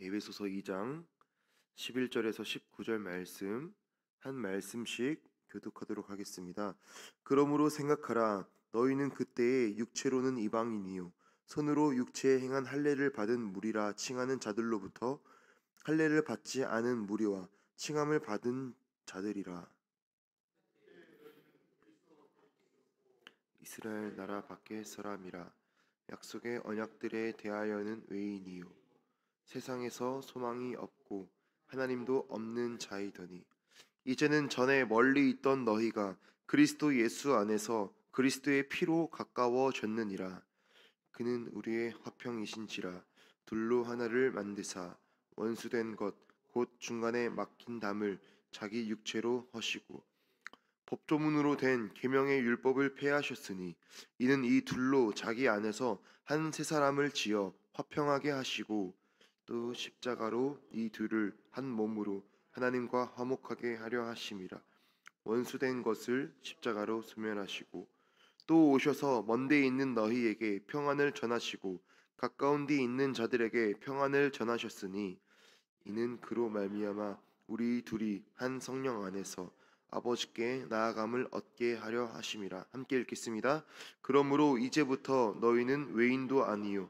에베소서 2장 11절에서 19절 말씀 한 말씀씩 교독하도록 하겠습니다. 그러므로 생각하라. 너희는 그때에 육체로는 이방인이요 손으로 육체에 행한 할례를 받은 무리라 칭하는 자들로부터 할례를 받지 않은 무리와 칭함을 받은 자들이라. 이스라엘 나라 밖의 사람이라. 약속의 언약들에 대하여는 외인이요 세상에서 소망이 없고 하나님도 없는 자이더니 이제는 전에 멀리 있던 너희가 그리스도 예수 안에서 그리스도의 피로 가까워졌느니라. 그는 우리의 화평이신지라. 둘로 하나를 만드사 원수된 것 곧 중간에 막힌 담을 자기 육체로 허시고 법조문으로 된 계명의 율법을 폐하셨으니 이는 이 둘로 자기 안에서 한 새 사람을 지어 화평하게 하시고 또 십자가로 이 둘을 한 몸으로 하나님과 화목하게 하려 하심이라. 원수된 것을 십자가로 소멸하시고 또 오셔서 먼 데 있는 너희에게 평안을 전하시고 가까운 데 있는 자들에게 평안을 전하셨으니 이는 그로 말미암아 우리 둘이 한 성령 안에서 아버지께 나아감을 얻게 하려 하심이라. 함께 읽겠습니다. 그러므로 이제부터 너희는 외인도 아니요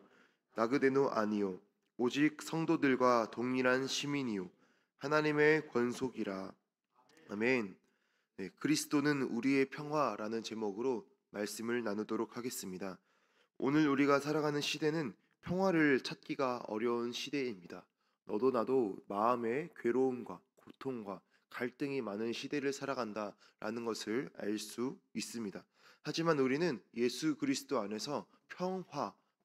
나그네도 아니요 오직 성도들과 동일한 시민이요 하나님의 권속이라. 아멘. 네, 그리스도는 우리의 평화라는 제목으로 말씀을 나누도록 하겠습니다. 오늘 우리가 살아가는 시대는 평화를 찾기가 어려운 시대입니다. 너도 나도 마음에 괴로움과 고통과 갈등이 많은 시대를 살아간다라는 것을 알 수 있습니다. 하지만 우리는 예수 그리스도 안에서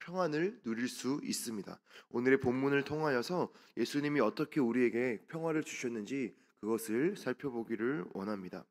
평안을 누릴 수 있습니다. 오늘의 본문을 통하여서 예수님이 어떻게 우리에게 평화를 주셨는지 그것을 살펴보기를 원합니다.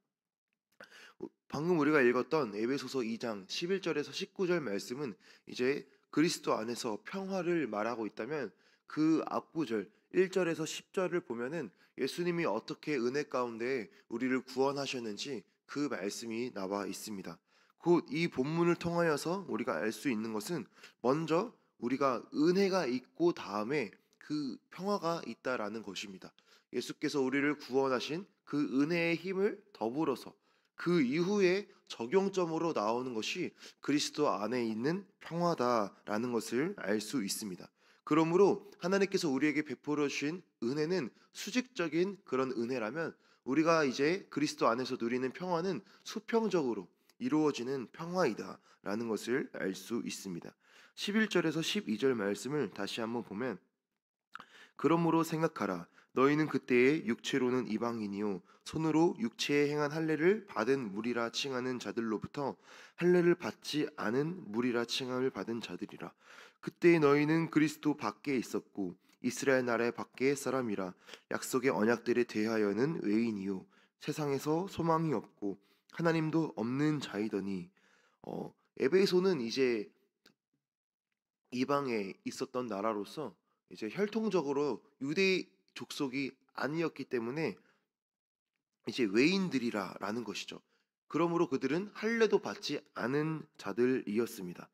방금 우리가 읽었던 에베소서 2장 11절에서 19절 말씀은 이제 그리스도 안에서 평화를 말하고 있다면 그 앞구절 1절에서 10절을 보면은 예수님이 어떻게 은혜 가운데 우리를 구원하셨는지 그 말씀이 나와 있습니다. 곧 이 본문을 통하여서 우리가 알 수 있는 것은 먼저 우리가 은혜가 있고 다음에 그 평화가 있다라는 것입니다. 예수께서 우리를 구원하신 그 은혜의 힘을 더불어서 그 이후에 적용점으로 나오는 것이 그리스도 안에 있는 평화다라는 것을 알 수 있습니다. 그러므로 하나님께서 우리에게 베풀어 주신 은혜는 수직적인 그런 은혜라면 우리가 이제 그리스도 안에서 누리는 평화는 수평적으로 이루어지는 평화이다라는 것을 알 수 있습니다. 11절에서 12절 말씀을 다시 한번 보면 그러므로 생각하라. 너희는 그때에 육체로는 이방인이요 손으로 육체에 행한 할례를 받은 무리라 칭하는 자들로부터 할례를 받지 않은 무리라 칭함을 받은 자들이라. 그때 너희는 그리스도 밖에 있었고 이스라엘 나라의 밖의 사람이라. 약속의 언약들에 대하여는 외인이요 세상에서 소망이 없고 하나님도 없는 자이더니 에베소는 이제 이방에 있었던 나라로서 이제 혈통적으로 유대 족속이 아니었기 때문에 이제 외인들이라라는 것이죠. 그러므로 그들은 할례도 받지 않은 자들이었습니다.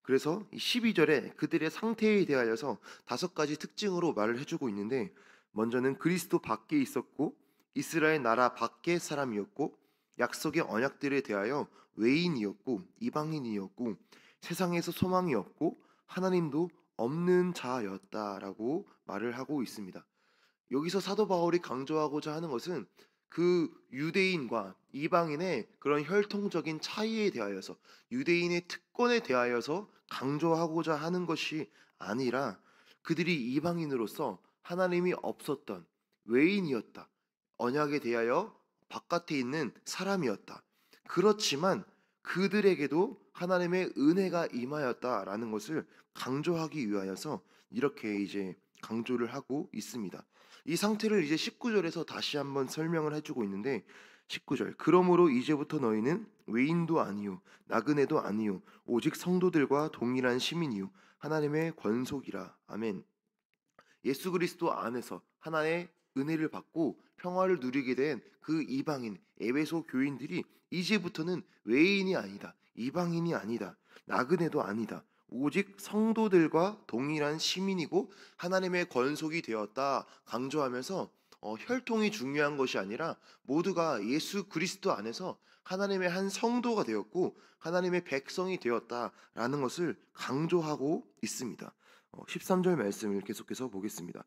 그래서 12절에 그들의 상태에 대하여서 5가지 특징으로 말을 해주고 있는데 먼저는 그리스도 밖에 있었고 이스라엘 나라 밖의 사람이었고 약속의 언약들에 대하여 외인이었고 이방인이었고 세상에서 소망이 없고 하나님도 없는 자였다라고 말을 하고 있습니다. 여기서 사도 바울이 강조하고자 하는 것은 그 유대인과 이방인의 그런 혈통적인 차이에 대하여서 유대인의 특권에 대하여서 강조하고자 하는 것이 아니라 그들이 이방인으로서 하나님이 없었던 외인이었다. 언약에 대하여 바깥에 있는 사람이었다. 그렇지만 그들에게도 하나님의 은혜가 임하였다라는 것을 강조하기 위하여서 이렇게 이제 강조를 하고 있습니다. 이 상태를 이제 19절에서 다시 한번 설명을 해주고 있는데 19절 그러므로 이제부터 너희는 외인도 아니요 나그네도 아니요 오직 성도들과 동일한 시민이요 하나님의 권속이라. 아멘. 예수 그리스도 안에서 하나의 은혜를 받고 평화를 누리게 된 그 이방인 에베소 교인들이 이제부터는 외인이 아니다, 이방인이 아니다, 나그네도 아니다, 오직 성도들과 동일한 시민이고 하나님의 권속이 되었다 강조하면서 혈통이 중요한 것이 아니라 모두가 예수 그리스도 안에서 하나님의 한 성도가 되었고 하나님의 백성이 되었다라는 것을 강조하고 있습니다. 13절 말씀을 계속해서 보겠습니다.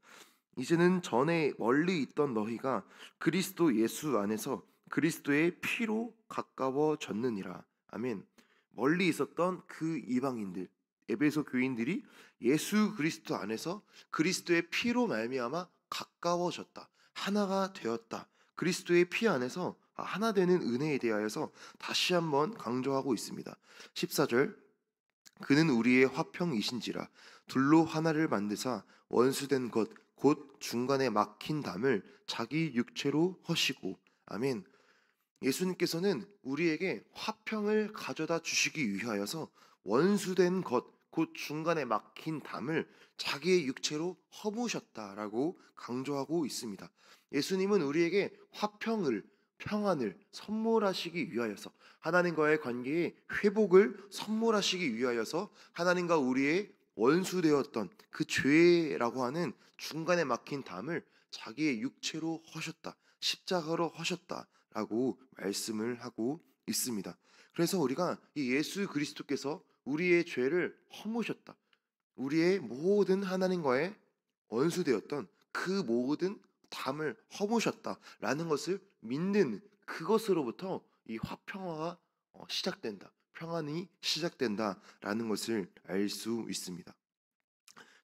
이제는 전에 멀리 있던 너희가 그리스도 예수 안에서 그리스도의 피로 가까워졌느니라. 아멘. 멀리 있었던 그 이방인들, 에베소 교인들이 예수 그리스도 안에서 그리스도의 피로 말미암아 가까워졌다. 하나가 되었다. 그리스도의 피 안에서 하나 되는 은혜에 대하여서 다시 한번 강조하고 있습니다. 14절, 그는 우리의 화평이신지라 둘로 하나를 만드사 원수된 것 곧 중간에 막힌 담을 자기 육체로 허시고. 아멘. 예수님께서는 우리에게 화평을 가져다 주시기 위하여서 원수된 것 곧 중간에 막힌 담을 자기의 육체로 허무셨다라고 강조하고 있습니다. 예수님은 우리에게 화평을, 평안을 선물하시기 위하여서, 하나님과의 관계의 회복을 선물하시기 위하여서 하나님과 우리의 원수되었던 그 죄라고 하는 중간에 막힌 담을 자기의 육체로 허셨다, 십자가로 허셨다라고 말씀을 하고 있습니다. 그래서 우리가 이 예수 그리스도께서 우리의 죄를 허무셨다, 우리의 모든 하나님과의 원수되었던 그 모든 담을 허무셨다라는 것을 믿는 그것으로부터 이 화평화가 시작된다, 평안이 시작된다라는 것을 알 수 있습니다.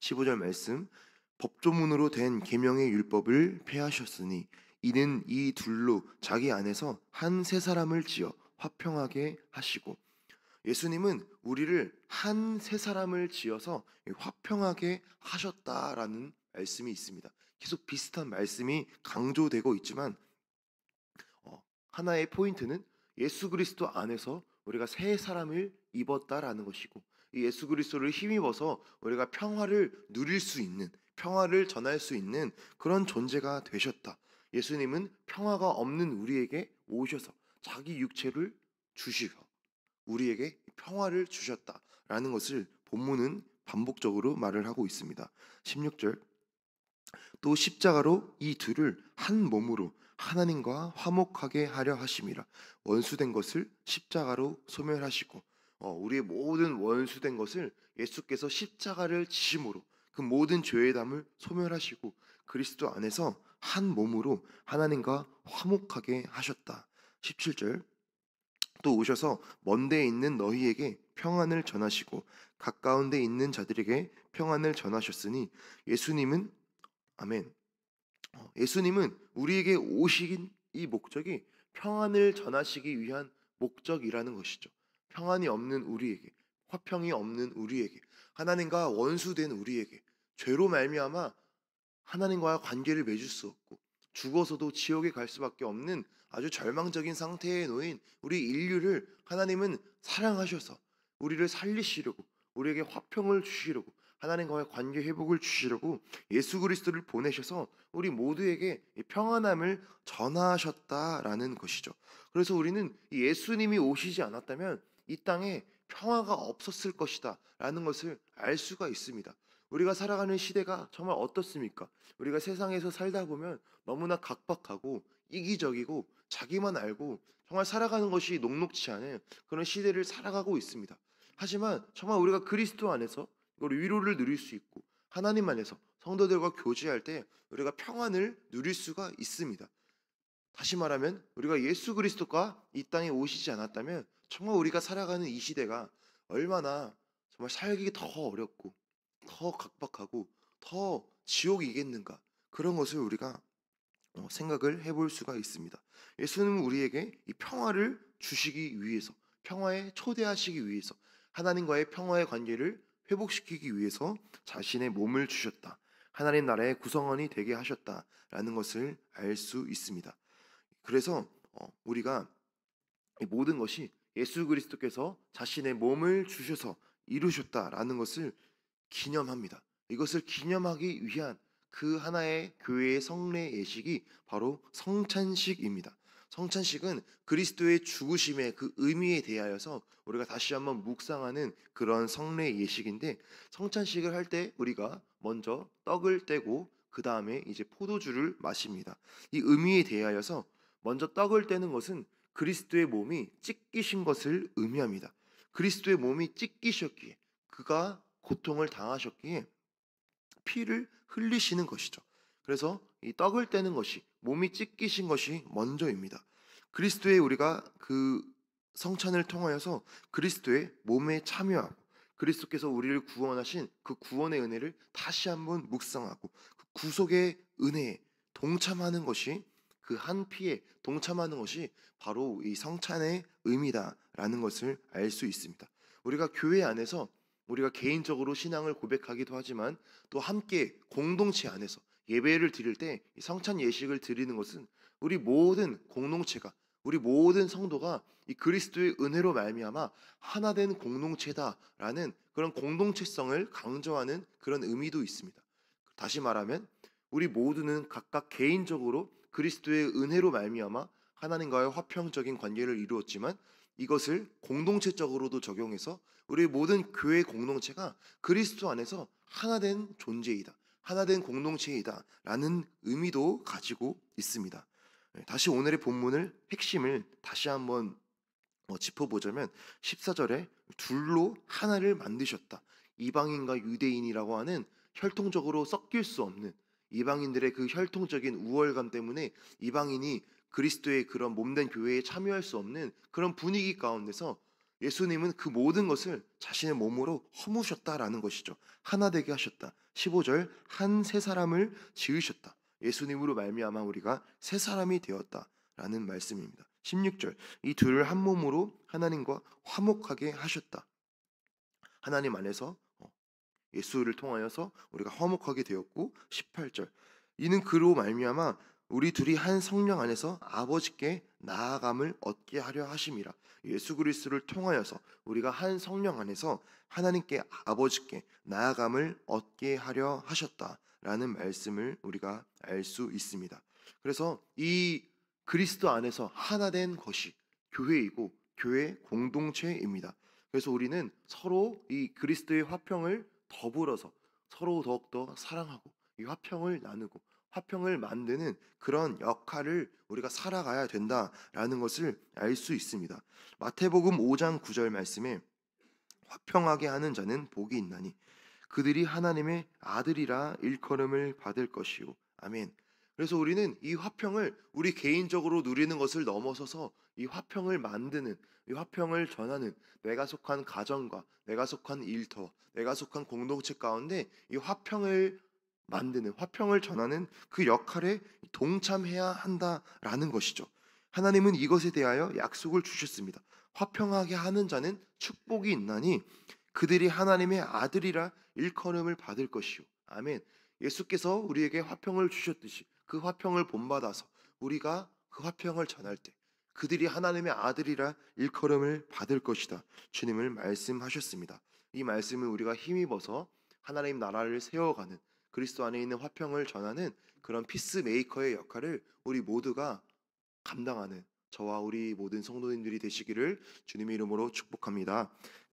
15절 말씀, 법조문으로 된 계명의 율법을 폐하셨으니 이는 이 둘로 자기 안에서 한 세 사람을 지어 화평하게 하시고. 예수님은 우리를 한 세 사람을 지어서 화평하게 하셨다라는 말씀이 있습니다. 계속 비슷한 말씀이 강조되고 있지만 하나의 포인트는 예수 그리스도 안에서 우리가 새 사람을 입었다라는 것이고, 이 예수 그리스도를 힘입어서 우리가 평화를 누릴 수 있는, 평화를 전할 수 있는 그런 존재가 되셨다. 예수님은 평화가 없는 우리에게 오셔서 자기 육체를 주시고 우리에게 평화를 주셨다라는 것을 본문은 반복적으로 말을 하고 있습니다. 16절, 또 십자가로 이 둘을 한 몸으로 하나님과 화목하게 하려 하심이라. 원수된 것을 십자가로 소멸하시고, 우리의 모든 원수된 것을 예수께서 십자가를 지심으로 그 모든 죄의 담을 소멸하시고 그리스도 안에서 한 몸으로 하나님과 화목하게 하셨다. 17절, 또 오셔서 먼데 있는 너희에게 평안을 전하시고 가까운 데 있는 자들에게 평안을 전하셨으니. 예수님은, 아멘. 예수님은 우리에게 오신 이 목적이 평안을 전하시기 위한 목적이라는 것이죠. 평안이 없는 우리에게, 화평이 없는 우리에게, 하나님과 원수된 우리에게, 죄로 말미암아 하나님과의 관계를 맺을 수 없고 죽어서도 지옥에 갈 수밖에 없는 아주 절망적인 상태에 놓인 우리 인류를 하나님은 사랑하셔서 우리를 살리시려고, 우리에게 화평을 주시려고, 하나님과의 관계 회복을 주시려고 예수 그리스도를 보내셔서 우리 모두에게 이 평안함을 전하셨다라는 것이죠. 그래서 우리는 이 예수님이 오시지 않았다면 이 땅에 평화가 없었을 것이다 라는 것을 알 수가 있습니다. 우리가 살아가는 시대가 정말 어떻습니까? 우리가 세상에서 살다 보면 너무나 각박하고 이기적이고 자기만 알고 정말 살아가는 것이 녹록지 않은 그런 시대를 살아가고 있습니다. 하지만 정말 우리가 그리스도 안에서 이걸 위로를 누릴 수 있고 하나님 안에서 성도들과 교제할 때 우리가 평안을 누릴 수가 있습니다. 다시 말하면 우리가 예수 그리스도가 이 땅에 오시지 않았다면 정말 우리가 살아가는 이 시대가 얼마나 정말 살기 더 어렵고 더 각박하고 더 지옥이겠는가, 그런 것을 우리가 생각을 해볼 수가 있습니다. 예수님은 우리에게 이 평화를 주시기 위해서, 평화에 초대하시기 위해서, 하나님과의 평화의 관계를 회복시키기 위해서 자신의 몸을 주셨다, 하나님 나라의 구성원이 되게 하셨다라는 것을 알 수 있습니다. 그래서 우리가 이 모든 것이 예수 그리스도께서 자신의 몸을 주셔서 이루셨다라는 것을 기념합니다. 이것을 기념하기 위한 그 하나의 교회의 성례 예식이 바로 성찬식입니다. 성찬식은 그리스도의 죽으심의 그 의미에 대하여서 우리가 다시 한번 묵상하는 그런 성례 예식인데, 성찬식을 할 때 우리가 먼저 떡을 떼고 그 다음에 이제 포도주를 마십니다. 이 의미에 대하여서 먼저 떡을 떼는 것은 그리스도의 몸이 찢기신 것을 의미합니다. 그리스도의 몸이 찢기셨기에, 그가 고통을 당하셨기에 피를 흘리시는 것이죠. 그래서 이 떡을 떼는 것이, 몸이 찢기신 것이 먼저입니다. 그리스도의 우리가 그 성찬을 통하여서 그리스도의 몸에 참여하고 그리스도께서 우리를 구원하신 그 구원의 은혜를 다시 한번 묵상하고 그 구속의 은혜에 동참하는 것이, 그 한 피에 동참하는 것이 바로 이 성찬의 의미다라는 것을 알 수 있습니다. 우리가 교회 안에서 우리가 개인적으로 신앙을 고백하기도 하지만 또 함께 공동체 안에서 예배를 드릴 때 이 성찬 예식을 드리는 것은 우리 모든 공동체가, 우리 모든 성도가 이 그리스도의 은혜로 말미암아 하나 된 공동체다라는 그런 공동체성을 강조하는 그런 의미도 있습니다. 다시 말하면 우리 모두는 각각 개인적으로 그리스도의 은혜로 말미암아 하나님과의 화평적인 관계를 이루었지만, 이것을 공동체적으로도 적용해서 우리 모든 교회 공동체가 그리스도 안에서 하나된 존재이다, 하나된 공동체이다라는 의미도 가지고 있습니다. 다시 오늘의 본문을 핵심을 다시 한번 짚어보자면, 14절에 둘로 하나를 만드셨다. 이방인과 유대인이라고 하는 혈통적으로 섞일 수 없는 이방인들의 그 혈통적인 우월감 때문에 이방인이 그리스도의 그런 몸된 교회에 참여할 수 없는 그런 분위기 가운데서 예수님은 그 모든 것을 자신의 몸으로 허무셨다라는 것이죠. 하나 되게 하셨다. 15절, 한 새 사람을 지으셨다. 예수님으로 말미암아 우리가 새 사람이 되었다라는 말씀입니다. 16절, 이 둘을 한 몸으로 하나님과 화목하게 하셨다. 하나님 안에서 예수를 통하여서 우리가 화목하게 되었고, 18절, 이는 그로 말미암아 우리 둘이 한 성령 안에서 아버지께 나아감을 얻게 하려 하심이라. 예수 그리스도를 통하여서 우리가 한 성령 안에서 하나님께, 아버지께 나아감을 얻게 하려 하셨다라는 말씀을 우리가 알 수 있습니다. 그래서 이 그리스도 안에서 하나 된 것이 교회이고 교회 공동체입니다. 그래서 우리는 서로 이 그리스도의 화평을 더불어서 서로 더욱더 사랑하고 이 화평을 나누고 화평을 만드는 그런 역할을 우리가 살아가야 된다라는 것을 알 수 있습니다. 마태복음 5장 9절 말씀에 화평하게 하는 자는 복이 있나니 그들이 하나님의 아들이라 일컬음을 받을 것이요. 아멘. 그래서 우리는 이 화평을 우리 개인적으로 누리는 것을 넘어서서 이 화평을 만드는, 이 화평을 전하는, 내가 속한 가정과 내가 속한 일터, 내가 속한 공동체 가운데 이 화평을 만드는, 화평을 전하는 그 역할에 동참해야 한다라는 것이죠. 하나님은 이것에 대하여 약속을 주셨습니다. 화평하게 하는 자는 축복이 있나니 그들이 하나님의 아들이라 일컬음을 받을 것이요. 아멘. 예수께서 우리에게 화평을 주셨듯이 그 화평을 본받아서 우리가 그 화평을 전할 때 그들이 하나님의 아들이라 일컬음을 받을 것이다, 주님을 말씀하셨습니다. 이 말씀을 우리가 힘입어서 하나님 나라를 세워가는, 그리스도 안에 있는 화평을 전하는 그런 피스메이커의 역할을 우리 모두가 감당하는 저와 우리 모든 성도님들이 되시기를 주님의 이름으로 축복합니다.